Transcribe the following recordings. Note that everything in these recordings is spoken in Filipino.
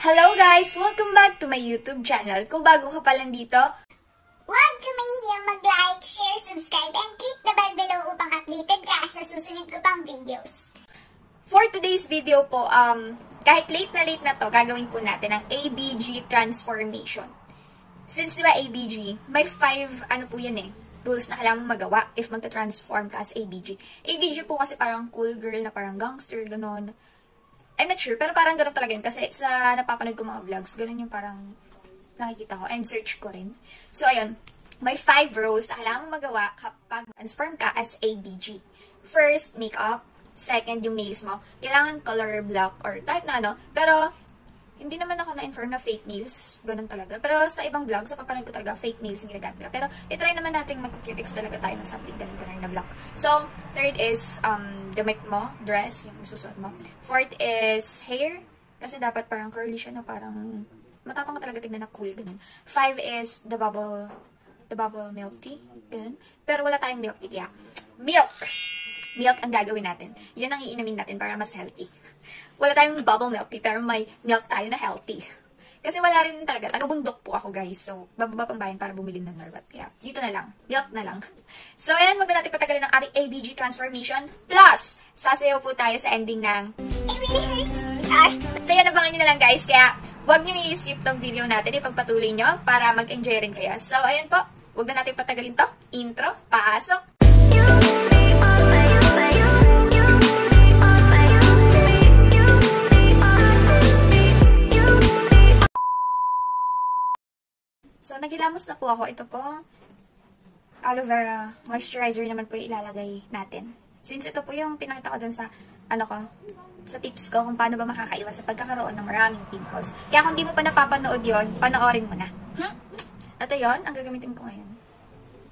Hello guys! Welcome back to my YouTube channel. Kung bago ka pa lang dito, huwag ka mahihiyang mag-like, share, subscribe, and click the bell below upang updated ka sa susunod ko pang videos. For today's video po, kahit late na to, gagawin po natin ang ABG transformation. Since diba ABG, may 5, rules na kailangan mong magawa if magta-transform ka as ABG. ABG po kasi parang cool girl na parang gangster, ganon. I'm not sure, pero parang gano'n talaga yun. Kasi sa napapanood ko mga vlogs, gano'n yung parang nakikita ko. And search ko rin. So, ayun. May 5 roles na kailangan magawa kapag transform ka as ABG. First, makeup. Second, yung nails mo. Kailangan color block or kahit na ano. Pero, hindi naman ako na-inform na fake nails. Gano'n talaga. Pero sa ibang vlogs, sa papanood ko talaga, fake nails yung ginagamit nila. Pero, itry naman natin mag-cutics talaga tayo ng something ganun na block. So, third is, damit mo, dress, yung susuot mo. Fourth is hair, kasi dapat parang curly siya na parang matapang ka talaga tignan na cool, ganun. 5 is the bubble milk tea, ganun. Pero wala tayong milk tea, kaya milk ang gagawin natin. Yun ang iinamin natin para mas healthy. Wala tayong bubble milk tea, pero may milk tayo na healthy. Kasi wala rin talaga. Taga-bundok po ako, guys. So, bababa pang bayan para bumili ng Norbat. Kaya, dito na lang. Milk na lang. So, ayan. Huwag na natin patagalin ang ating ABG transformation. Plus, sasayaw po tayo sa ending ng It really hurts. So, yan. Abangan nyo na lang, guys. Kaya, huwag nyo i-skip tong video natin. Ipagpatuloy nyo para mag-enjoy rin kayo. So, ayan po. Huwag na natin patagalin to. Intro. Pasok! So, naghilamos na po ako. Ito po, aloe vera moisturizer naman po yung ilalagay natin. Since ito po yung pinakita ko dun sa, sa tips ko kung paano ba makakaiwas sa pagkakaroon ng maraming pimples. Kaya kung di mo pa napapanood yon, panoorin mo na. Ito yon, ang gagamitin ko ngayon.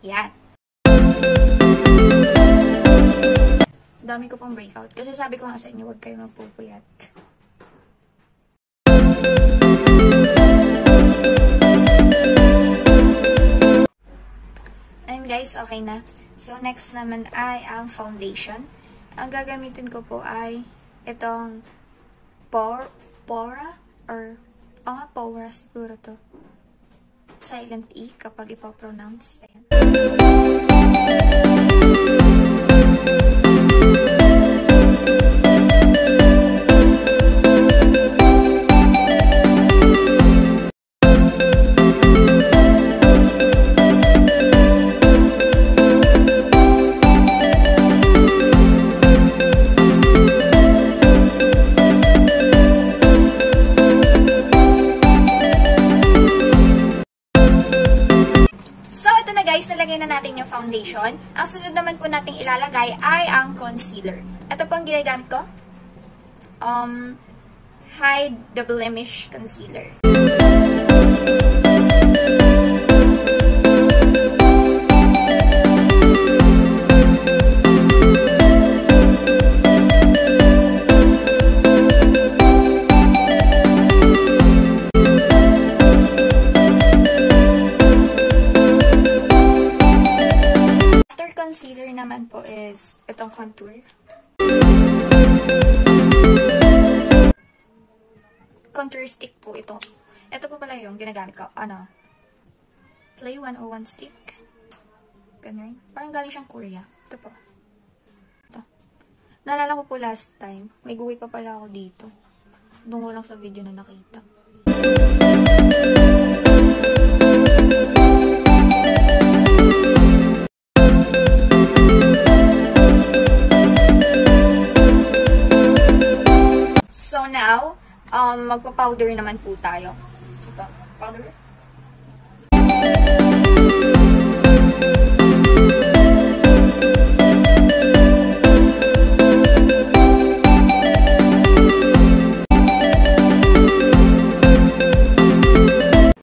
Yan. Dami ko pang breakout. Kasi sabi ko nga sa inyo, huwag kayo magpupuyat. Guys, okay na. So, next naman ay ang foundation. Ang gagamitin ko po ay itong Pora siguro to. Silent E kapag ipopronounce. Ayan. Nalagay na natin yung foundation. Ang sunod naman po nating ilalagay ay ang concealer. Ito po ang ginagamit ko. Hide the Blemish Concealer. Concealer naman po is itong contour. Contour stick po ito. Ito po pala yung ginagamit ko. Play 101 stick. Ganun. Parang galing siyang Korea. Ito po. Ito. Naalala ko po last time. May guwi pa pala ako dito. Doon ko lang sa video na nakita. So now, magpa-powder naman po tayo. Ito, powder.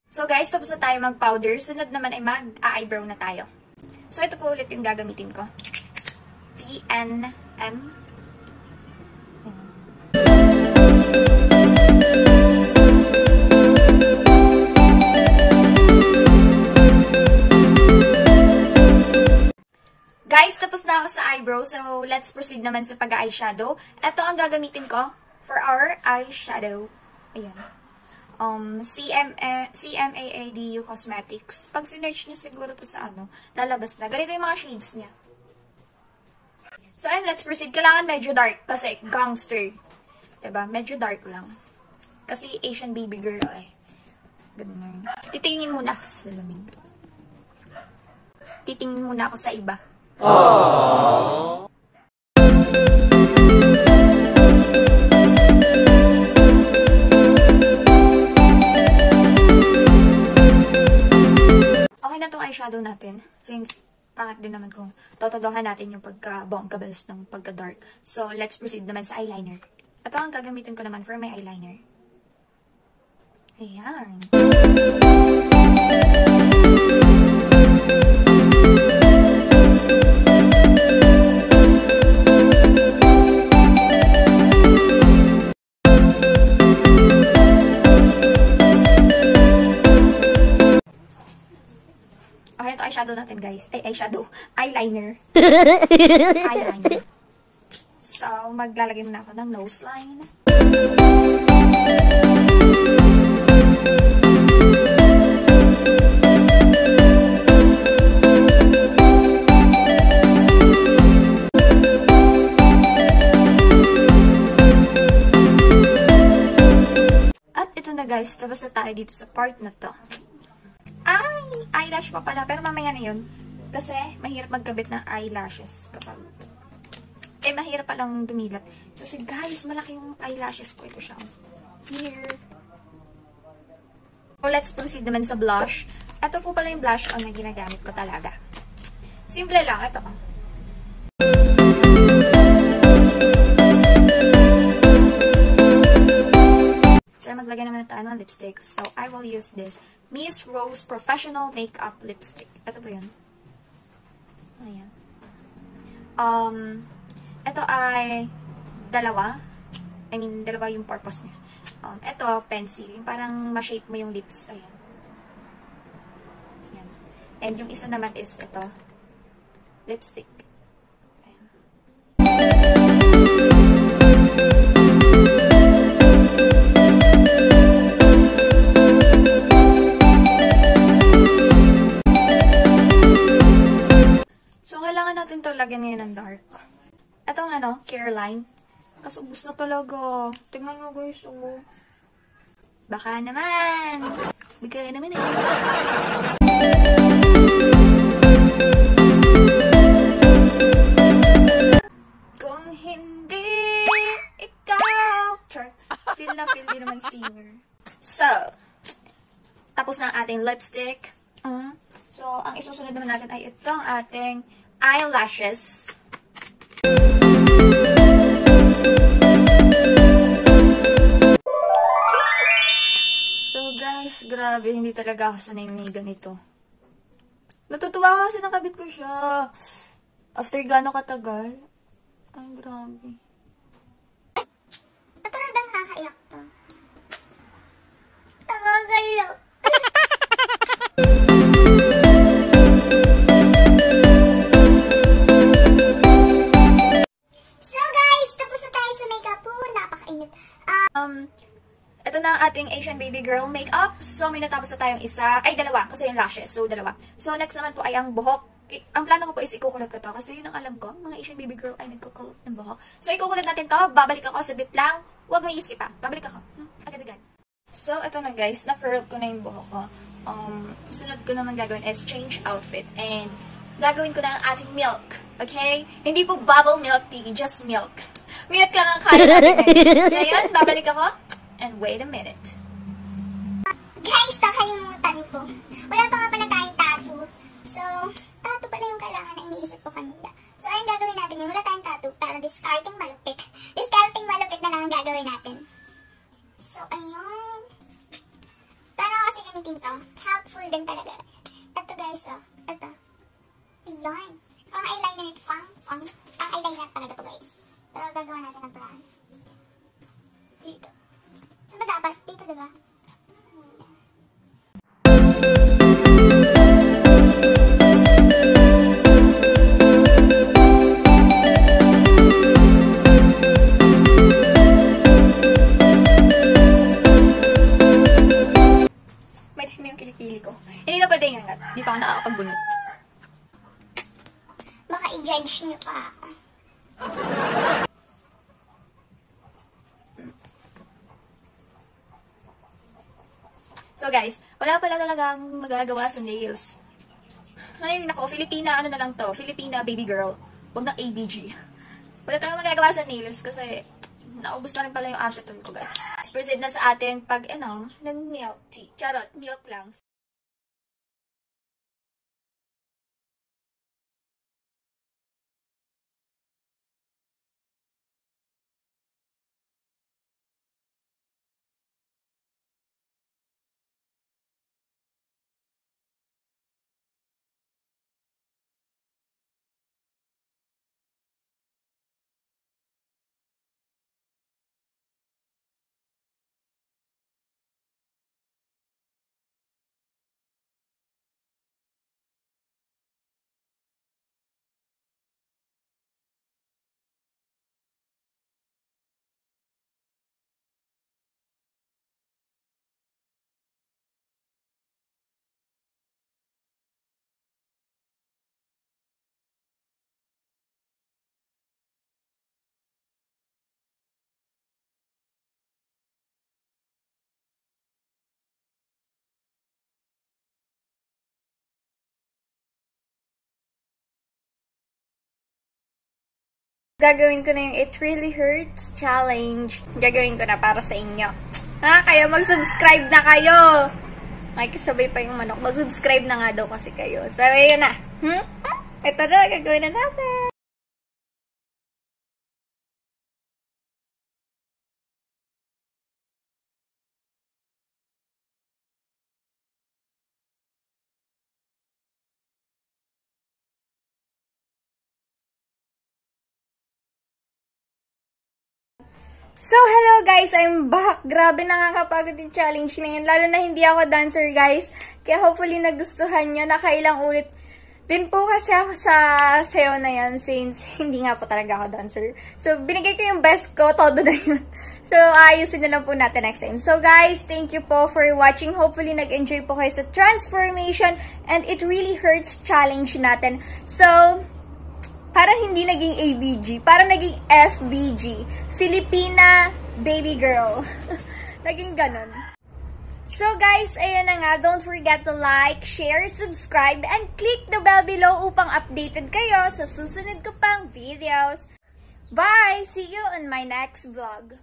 So guys, tapos na tayo mag-powder. Sunod naman ay mag-eyebrow na tayo. So ito po ulit yung gagamitin ko. TNM. Guys, tapos na ako sa eyebrow. So, let's proceed naman sa pag-eyeshadow. Ito ang gagamitin ko for our eyeshadow. Ayan. CMAADU Cosmetics. Pag sinerch nyo siguro to sa lalabas na. Ganito yung mga shades niya. So, ayun, let's proceed. Kailangan medyo dark kasi gangster. Diba? Medyo dark lang. Kasi Asian baby girl eh. Ganun. Titingin muna ako sa lamig. Titingin muna ako sa iba. Aww. Okay na itong eyeshadow natin. Since pangit din naman kung totodohan natin yung pagka-bongkabels ng pagka-dark. So, let's proceed naman sa eyeliner. Ito ang gagamitin ko naman for my eyeliner. Ayan. Okay, ito eyeshadow natin, guys. Eyeliner. Eyeliner. So, maglalagay muna ako ng nose line. At ito na, guys. Tapos na tayo dito sa part na to. Eyelash pa pala, pero mamaya na yun. Kasi, mahirap magkabit ng eyelashes kapag... mahirap palang dumilat. Kasi, guys, malaki yung eyelashes ko. Ito siya. Here. So, let's proceed naman sa blush. Ito po pala yung blush on na ginagamit ko talaga. Simple lang. Ito. So, maglagay naman tayo ng lipstick. So, I will use this Miss Rose Professional Makeup Lipstick. Ito po yun. Ayan. Ito ay dalawa. I mean, dalawa yung purpose niya. Ito, pencil. Yung parang ma-shape mo yung lips. Ayan. Ayan. And yung isa naman is ito. Lipstick. Ayan. So, kailangan natin ito lagyan ngayon ng dark. Itong Careline. Kaso gusto talaga. Tignan mo, guys, oh. Baka naman. Baka naman eh. Kung hindi ikaw. Char. Feel din naman singer. So, tapos na ang ating lipstick. So, ang isusunod naman natin ay itong ating eyelashes. So, guys, grabe, hindi talaga ako sanay may ganito. Natutuwa kasi nakabit ko siya. After gano'ng katagal. Ay, grabe. Ito na bang nakakaiyak to? Nakakaiyak. Ito na ang ating Asian baby girl makeup. So, may natapos na tayong isa. Ay, dalawa. Kasi yung lashes. So, dalawa. So, next naman po ay ang buhok. Ang plano ko po is ikukulot ko to. Kasi yun ang alam ko. Mga Asian baby girl ay nagkukulot ng buhok. So, ikukulot natin to. Babalik ako sa bit lang. Huwag mo i-skip pa. Babalik ako. Agad-agad. So, ito na guys. Na-curl ko na yung buhok ko. Sunod ko naman gagawin is change outfit. And, gagawin ko na ang ating milk. Okay? Hindi po bubble milk tea. Just milk. Milk lang ang kaya natin ngayon. So, yun. Babalik ako. And wait a minute. Guys, nakalimutan ko. Wala pa nga pala tayong tattoo. So, tattoo pala yung kailangan na iniisip ko kanina. So, ayun gagawin natin yun. Wala tayong tattoo. Para discarding malupit. Discarding malupit na lang ang gagawin natin. So, ayun. Paano kasi gamitin to? Helpful din talaga. Ito guys, oh. Ito. Ayun. Pang eyeliner. Pang eyeliner talaga to guys. Pero gagawa natin ng brand. Dito. Saan ba dapat? Dito, diba? pagbunot. Baka i-judge niyo pa ako. So guys, wala pala talagang magagawa sa nails. Ayun ako, Filipina, ano na lang to? Filipina baby girl. Huwag na ABG. Wala talagang magagawa sa nails kasi naubos na rin pala yung acetone ko, guys. Proceed na sa ating pag, ng milk tea. Charot, milk lang. Gagawin ko na yung It Really Hurts challenge. Gagawin ko na para sa inyo. Kaya mag-subscribe na kayo. Makikisabay pa yung manok. Mag-subscribe na nga daw kasi kayo. So, ayun na. Ito na, gagawin na natin. So, hello guys! I'm back! Grabe, nakakapagod yung challenge na yun. Lalo na hindi ako dancer, guys. Kaya hopefully nagustuhan nyo. Nakailang ulit din po kasi ako sa sayo na yan since hindi nga po talaga ako dancer. So, binigay ko yung best ko. Todo na yun. So, ayusin na lang po natin next time. So, guys, thank you po for watching. Hopefully, nag-enjoy po kayo sa transformation and It Really Hurts challenge natin. So, para hindi naging ABG, para naging FBG, Filipina Baby Girl. Naging ganon. So guys, ayan na nga, don't forget to like, share, subscribe, and click the bell below upang updated kayo sa susunod ko pang videos. Bye! See you on my next vlog.